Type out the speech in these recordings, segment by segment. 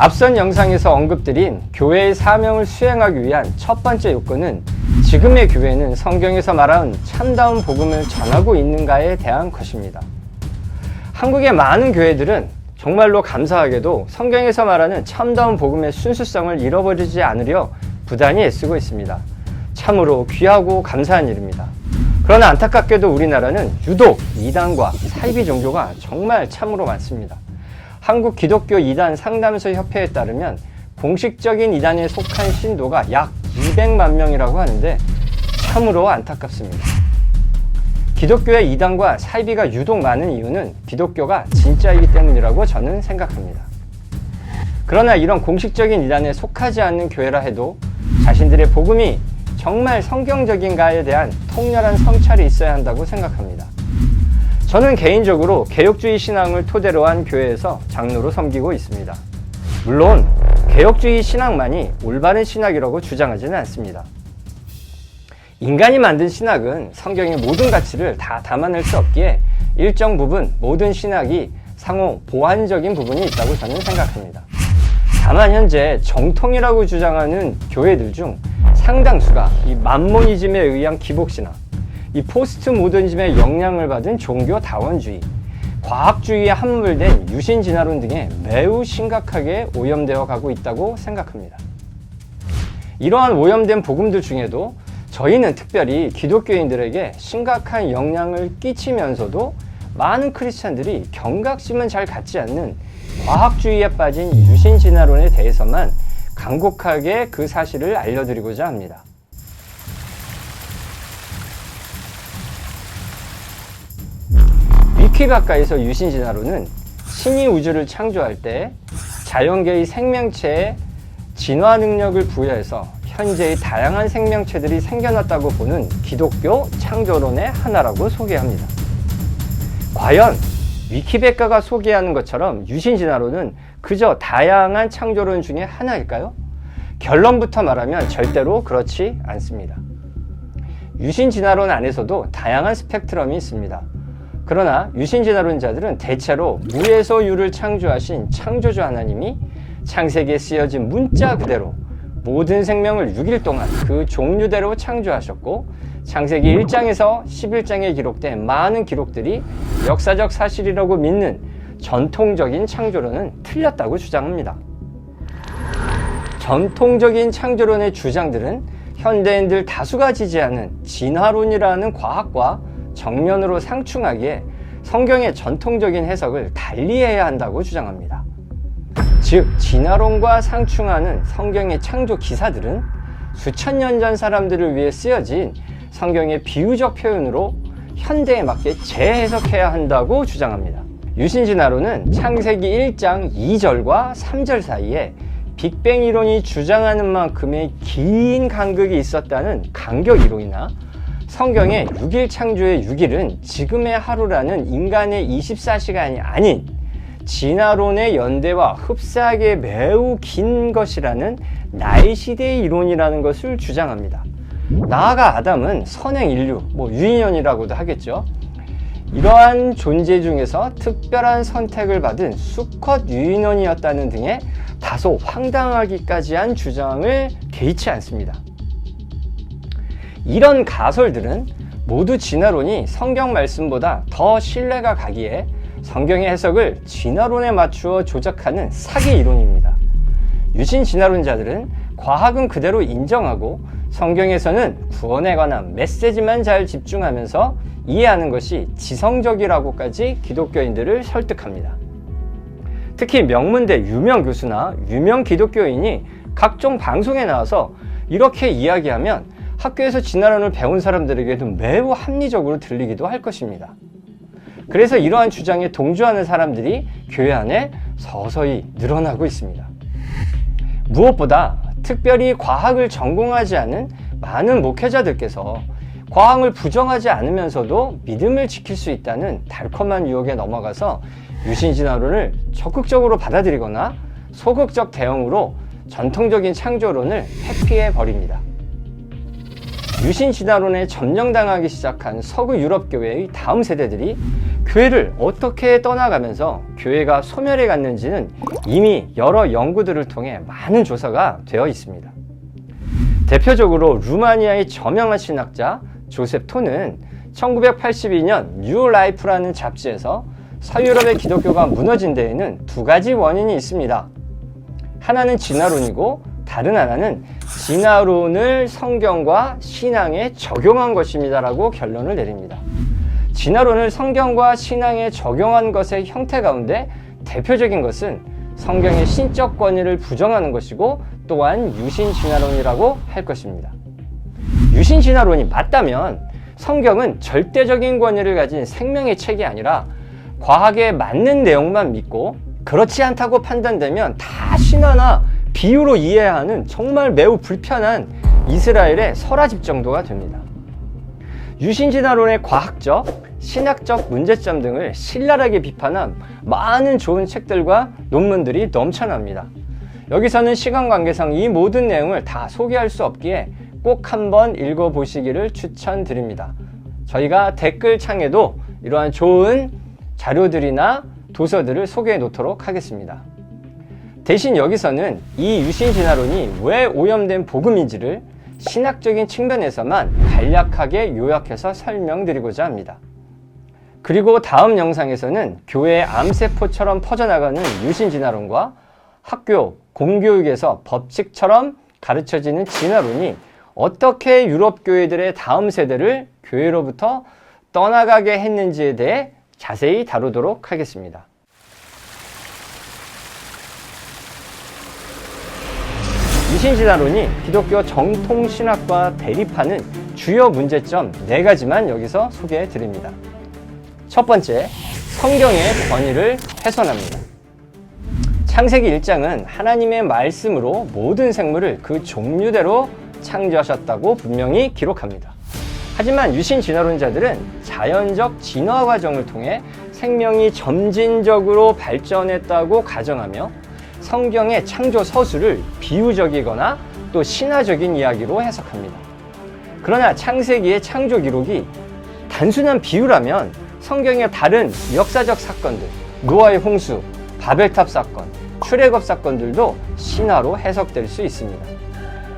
앞선 영상에서 언급드린 교회의 사명을 수행하기 위한 첫 번째 요건은 지금의 교회는 성경에서 말한 참다운 복음을 전하고 있는가에 대한 것입니다. 한국의 많은 교회들은 정말로 감사하게도 성경에서 말하는 참다운 복음의 순수성을 잃어버리지 않으려 부단히 애쓰고 있습니다. 참으로 귀하고 감사한 일입니다. 그러나 안타깝게도 우리나라는 유독 이단과 사이비 종교가 정말 참으로 많습니다. 한국 기독교 이단 상담소 협회에 따르면 공식적인 이단에 속한 신도가 약 200만 명이라고 하는데 참으로 안타깝습니다. 기독교의 이단과 사이비가 유독 많은 이유는 기독교가 진짜이기 때문이라고 저는 생각합니다. 그러나 이런 공식적인 이단에 속하지 않는 교회라 해도 자신들의 복음이 정말 성경적인가에 대한 통렬한 성찰이 있어야 한다고 생각합니다. 저는 개인적으로 개혁주의 신앙을 토대로 한 교회에서 장로로 섬기고 있습니다. 물론 개혁주의 신학만이 올바른 신학이라고 주장하지는 않습니다. 인간이 만든 신학은 성경의 모든 가치를 다 담아낼 수 없기에 일정 부분 모든 신학이 상호 보완적인 부분이 있다고 저는 생각합니다. 다만 현재 정통이라고 주장하는 교회들 중 상당수가 이 만모니즘에 의한 기복신학, 이 포스트 모더니즘의 영향을 받은 종교 다원주의, 과학주의에 함몰된 유신진화론 등에 매우 심각하게 오염되어 가고 있다고 생각합니다. 이러한 오염된 복음들 중에도 저희는 특별히 기독교인들에게 심각한 영향을 끼치면서도 많은 크리스찬들이 경각심은 잘 갖지 않는 과학주의에 빠진 유신진화론에 대해서만 간곡하게 그 사실을 알려드리고자 합니다. 위키바카에서 유신진화론은 신이 우주를 창조할 때 자연계의 생명체에 진화 능력을 부여해서 현재의 다양한 생명체들이 생겨났다고 보는 기독교 창조론의 하나라고 소개합니다. 과연 위키백과가 소개하는 것처럼 유신진화론은 그저 다양한 창조론 중에 하나일까요? 결론부터 말하면 절대로 그렇지 않습니다. 유신진화론 안에서도 다양한 스펙트럼이 있습니다. 그러나 유신진화론자들은 대체로 무에서 유를 창조하신 창조주 하나님이 창세기에 쓰여진 문자 그대로 모든 생명을 6일 동안 그 종류대로 창조하셨고 창세기 1장에서 11장에 기록된 많은 기록들이 역사적 사실이라고 믿는 전통적인 창조론은 틀렸다고 주장합니다. 전통적인 창조론의 주장들은 현대인들 다수가 지지하는 진화론이라는 과학과 정면으로 상충하기에 성경의 전통적인 해석을 달리해야 한다고 주장합니다. 즉, 진화론과 상충하는 성경의 창조 기사들은 수천 년 전 사람들을 위해 쓰여진 성경의 비유적 표현으로 현대에 맞게 재해석해야 한다고 주장합니다. 유신진화론은 창세기 1장 2절과 3절 사이에 빅뱅 이론이 주장하는 만큼의 긴 간극이 있었다는 간격 이론이나 성경의 6일 창조의 6일은 지금의 하루라는 인간의 24시간이 아닌 진화론의 연대와 흡사하게 매우 긴 것이라는 나이시대의 이론이라는 것을 주장합니다. 나아가 아담은 선행 인류, 유인연이라고도 하겠죠. 이러한 존재 중에서 특별한 선택을 받은 수컷 유인원이었다는 등의 다소 황당하기까지 한 주장을 개의치 않습니다. 이런 가설들은 모두 진화론이 성경 말씀보다 더 신뢰가 가기에 성경의 해석을 진화론에 맞추어 조작하는 사기 이론입니다. 유신 진화론자들은 과학은 그대로 인정하고 성경에서는 구원에 관한 메시지만 잘 집중하면서 이해하는 것이 지성적이라고까지 기독교인들을 설득합니다. 특히 명문대 유명 교수나 유명 기독교인이 각종 방송에 나와서 이렇게 이야기하면 학교에서 진화론을 배운 사람들에게도 매우 합리적으로 들리기도 할 것입니다. 그래서 이러한 주장에 동조하는 사람들이 교회 안에 서서히 늘어나고 있습니다. 무엇보다 특별히 과학을 전공하지 않은 많은 목회자들께서 과학을 부정하지 않으면서도 믿음을 지킬 수 있다는 달콤한 유혹에 넘어가서 유신진화론을 적극적으로 받아들이거나 소극적 대응으로 전통적인 창조론을 회피해 버립니다. 유신진화론에 점령당하기 시작한 서구 유럽 교회의 다음 세대들이 교회를 어떻게 떠나가면서 교회가 소멸해 갔는지는 이미 여러 연구들을 통해 많은 조사가 되어 있습니다. 대표적으로 루마니아의 저명한 신학자 조셉 토는 1982년 뉴 라이프라는 잡지에서 서유럽의 기독교가 무너진 데에는 두 가지 원인이 있습니다. 하나는 진화론이고 다른 하나는 진화론을 성경과 신앙에 적용한 것입니다 라고 결론을 내립니다. 진화론을 성경과 신앙에 적용한 것의 형태 가운데 대표적인 것은 성경의 신적 권위를 부정하는 것이고 또한 유신진화론이라고 할 것입니다. 유신진화론이 맞다면 성경은 절대적인 권위를 가진 생명의 책이 아니라 과학에 맞는 내용만 믿고 그렇지 않다고 판단되면 다 신화나 비유로 이해해야 하는 정말 매우 불편한 이스라엘의 설화집 정도가 됩니다. 유신진화론의 과학적, 신학적 문제점 등을 신랄하게 비판한 많은 좋은 책들과 논문들이 넘쳐납니다. 여기서는 시간 관계상 이 모든 내용을 다 소개할 수 없기에 꼭 한번 읽어보시기를 추천드립니다. 저희가 댓글창에도 이러한 좋은 자료들이나 도서들을 소개해 놓도록 하겠습니다. 대신 여기서는 이 유신진화론이 왜 오염된 복음인지를 신학적인 측면에서만 간략하게 요약해서 설명드리고자 합니다. 그리고 다음 영상에서는 교회의 암세포처럼 퍼져나가는 유신진화론과 학교, 공교육에서 법칙처럼 가르쳐지는 진화론이 어떻게 유럽 교회들의 다음 세대를 교회로부터 떠나가게 했는지에 대해 자세히 다루도록 하겠습니다. 유신진화론이 기독교 정통신학과 대립하는 주요 문제점 4가지만 여기서 소개해 드립니다. 첫 번째, 성경의 권위를 훼손합니다. 창세기 1장은 하나님의 말씀으로 모든 생물을 그 종류대로 창조하셨다고 분명히 기록합니다. 하지만 유신진화론자들은 자연적 진화 과정을 통해 생명이 점진적으로 발전했다고 가정하며 성경의 창조 서술을 비유적이거나 또 신화적인 이야기로 해석합니다. 그러나 창세기의 창조 기록이 단순한 비유라면 성경의 다른 역사적 사건들, 노아의 홍수, 바벨탑 사건, 출애굽 사건들도 신화로 해석될 수 있습니다.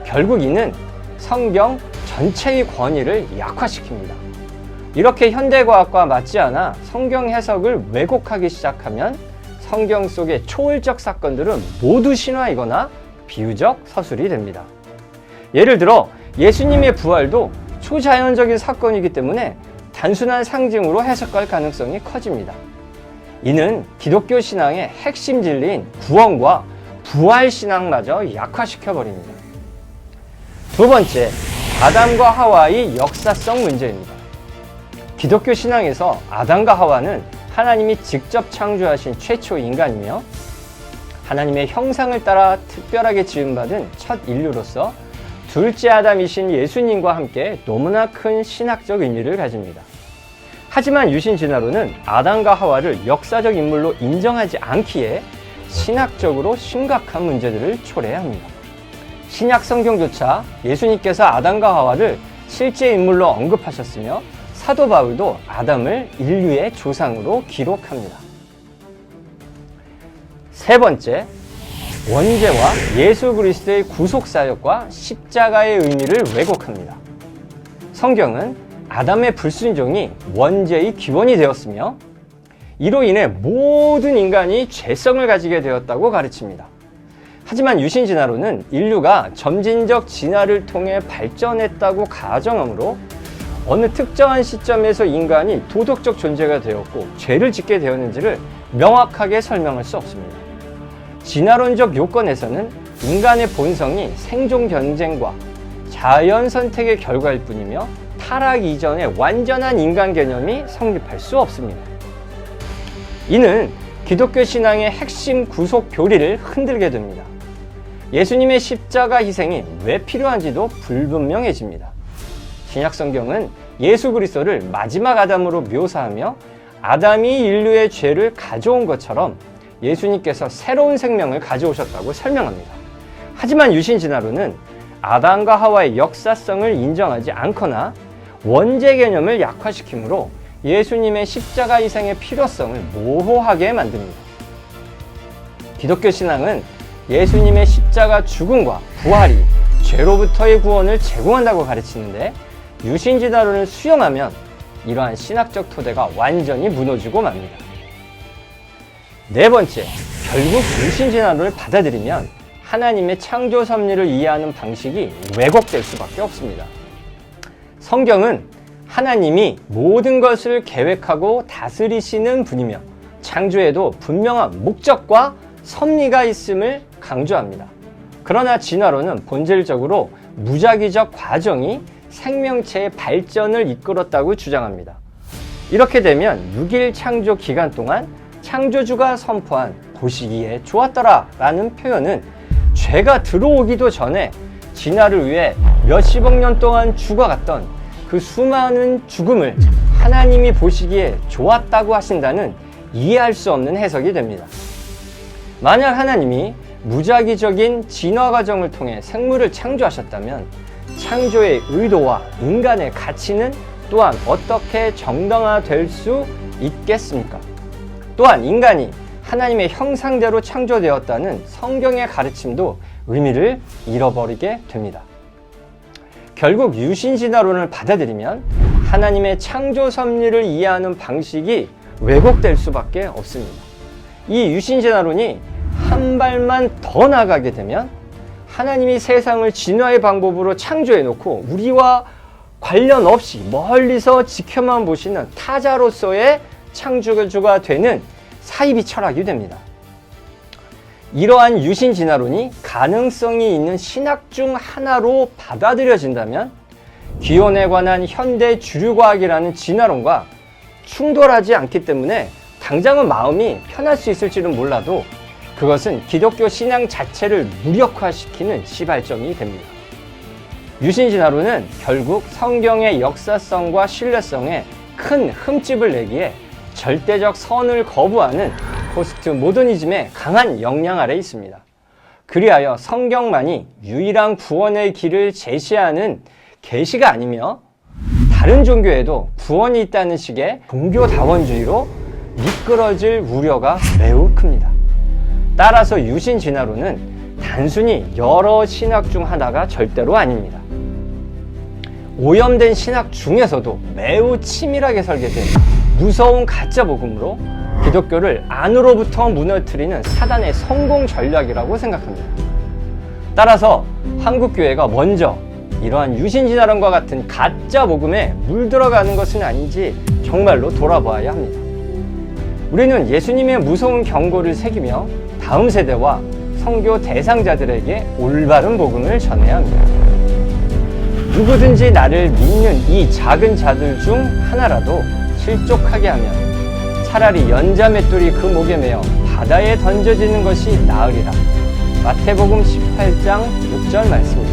결국 이는 성경 전체의 권위를 약화시킵니다. 이렇게 현대과학과 맞지 않아 성경 해석을 왜곡하기 시작하면 성경 속의 초월적 사건들은 모두 신화이거나 비유적 서술이 됩니다. 예를 들어 예수님의 부활도 초자연적인 사건이기 때문에 단순한 상징으로 해석할 가능성이 커집니다. 이는 기독교 신앙의 핵심 진리인 구원과 부활 신앙마저 약화시켜버립니다. 두 번째, 아담과 하와의 역사성 문제입니다. 기독교 신앙에서 아담과 하와는 하나님이 직접 창조하신 최초 인간이며 하나님의 형상을 따라 특별하게 지음받은 첫 인류로서 둘째 아담이신 예수님과 함께 너무나 큰 신학적 의미를 가집니다. 하지만 유신진화론은 아담과 하와를 역사적 인물로 인정하지 않기에 신학적으로 심각한 문제들을 초래합니다. 신약 성경조차 예수님께서 아담과 하와를 실제 인물로 언급하셨으며 사도 바울도 아담을 인류의 조상으로 기록합니다. 세 번째, 원죄와 예수 그리스도의 구속 사역과 십자가의 의미를 왜곡합니다. 성경은 아담의 불순종이 원죄의 기원이 되었으며 이로 인해 모든 인간이 죄성을 가지게 되었다고 가르칩니다. 하지만 유신진화론은 인류가 점진적 진화를 통해 발전했다고 가정하므로 어느 특정한 시점에서 인간이 도덕적 존재가 되었고 죄를 짓게 되었는지를 명확하게 설명할 수 없습니다. 진화론적 요건에서는 인간의 본성이 생존 경쟁과 자연 선택의 결과일 뿐이며 타락 이전의 완전한 인간 개념이 성립할 수 없습니다. 이는 기독교 신앙의 핵심 구속 교리를 흔들게 됩니다. 예수님의 십자가 희생이 왜 필요한지도 불분명해집니다. 신약 성경은 예수 그리스도를 마지막 아담으로 묘사하며 아담이 인류의 죄를 가져온 것처럼 예수님께서 새로운 생명을 가져오셨다고 설명합니다. 하지만 유신진화론은 아담과 하와의 역사성을 인정하지 않거나 원죄 개념을 약화시키므로 예수님의 십자가 희생의 필요성을 모호하게 만듭니다. 기독교 신앙은 예수님의 십자가 죽음과 부활이 죄로부터의 구원을 제공한다고 가르치는데, 유신진화론을 수용하면 이러한 신학적 토대가 완전히 무너지고 맙니다. 네 번째, 결국 유신진화론을 받아들이면 하나님의 창조 섭리를 이해하는 방식이 왜곡될 수밖에 없습니다. 성경은 하나님이 모든 것을 계획하고 다스리시는 분이며 창조에도 분명한 목적과 섭리가 있음을 강조합니다. 그러나 진화론은 본질적으로 무작위적 과정이 생명체의 발전을 이끌었다고 주장합니다. 이렇게 되면 6일 창조 기간 동안 창조주가 선포한 보시기에 좋았더라 라는 표현은 죄가 들어오기도 전에 진화를 위해 몇십억 년 동안 죽어갔던 그 수많은 죽음을 하나님이 보시기에 좋았다고 하신다는 이해할 수 없는 해석이 됩니다. 만약 하나님이 무작위적인 진화 과정을 통해 생물을 창조하셨다면 창조의 의도와 인간의 가치는 또한 어떻게 정당화될 수 있겠습니까? 또한 인간이 하나님의 형상대로 창조되었다는 성경의 가르침도 의미를 잃어버리게 됩니다. 결국 유신진화론을 받아들이면 하나님의 창조 섭리를 이해하는 방식이 왜곡될 수밖에 없습니다. 이 유신진화론이 한 발만 더 나가게 되면 하나님이 세상을 진화의 방법으로 창조해 놓고 우리와 관련 없이 멀리서 지켜만 보시는 타자로서의 창조주가 되는 사이비 철학이 됩니다. 이러한 유신진화론이 가능성이 있는 신학 중 하나로 받아들여진다면 기원에 관한 현대 주류과학이라는 진화론과 충돌하지 않기 때문에 당장은 마음이 편할 수 있을지는 몰라도 그것은 기독교 신앙 자체를 무력화시키는 시발점이 됩니다. 유신진화론은 결국 성경의 역사성과 신뢰성에 큰 흠집을 내기에 절대적 선을 거부하는 포스트 모더니즘의 강한 영향 아래 있습니다. 그리하여 성경만이 유일한 구원의 길을 제시하는 계시가 아니며 다른 종교에도 구원이 있다는 식의 종교다원주의로 미끄러질 우려가 매우 큽니다. 따라서 유신진화론은 단순히 여러 신학 중 하나가 절대로 아닙니다. 오염된 신학 중에서도 매우 치밀하게 설계된 무서운 가짜 복음으로 기독교를 안으로부터 무너뜨리는 사단의 성공 전략이라고 생각합니다. 따라서 한국교회가 먼저 이러한 유신진화론과 같은 가짜 복음에 물들어가는 것은 아닌지 정말로 돌아봐야 합니다. 우리는 예수님의 무서운 경고를 새기며 다음 세대와 선교 대상자들에게 올바른 복음을 전해야 합니다. 누구든지 나를 믿는 이 작은 자들 중 하나라도 실족하게 하면 차라리 연자 맷돌이 그 목에 매어 바다에 던져지는 것이 나으리라. 마태복음 18장 6절 말씀입니다.